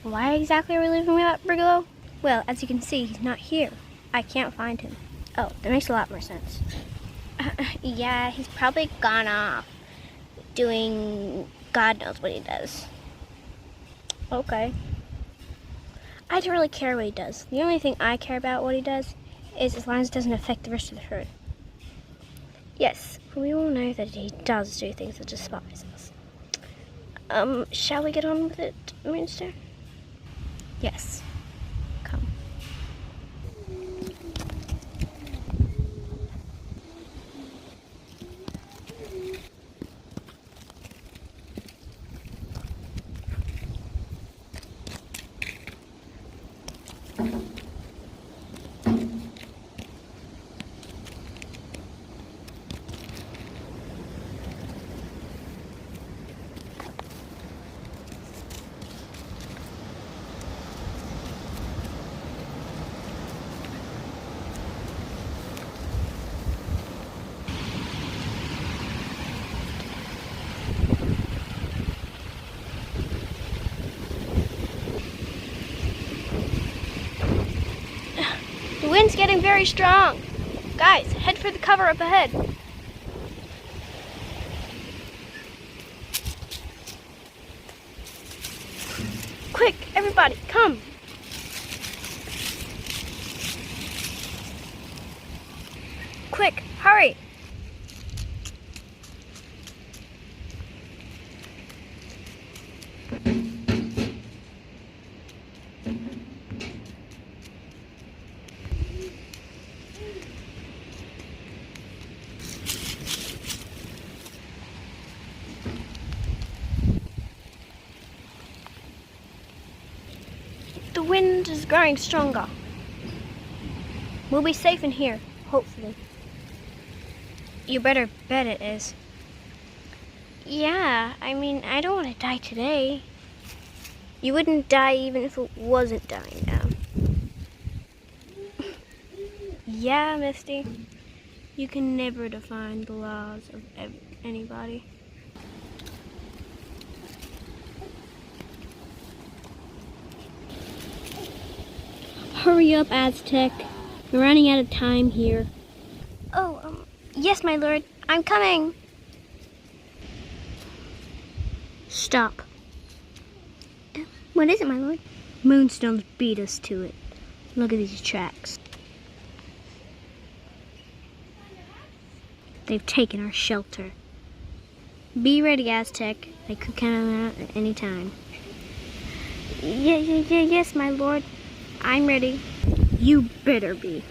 Why exactly are we leaving without Brigalow? Well, as you can see, he's not here. I can't find him. Oh, that makes a lot more sense. Yeah, he's probably gone off doing God knows what he does. Okay. I don't really care what he does. The only thing I care about what he does is as long as it doesn't affect the rest of the herd. Yes, we all know that he does do things that despise us. Shall we get on with it, Moonster? Yes. Come. The wind's getting very strong. Guys, head for the cover up ahead. Quick, everybody, come. Quick, hurry. The wind is growing stronger. We'll be safe in here, hopefully. You better bet it is. Yeah, I mean, I don't want to die today. You wouldn't die even if it wasn't dying down. Yeah, Misty. You can never define the laws of anybody. Hurry up, Aztec. We're running out of time here. Oh, yes, my lord. I'm coming. Stop. What is it, my lord? Moonstones beat us to it. Look at these tracks. They've taken our shelter. Be ready, Aztec. They could come out at any time. Yes, my lord. I'm ready. You better be.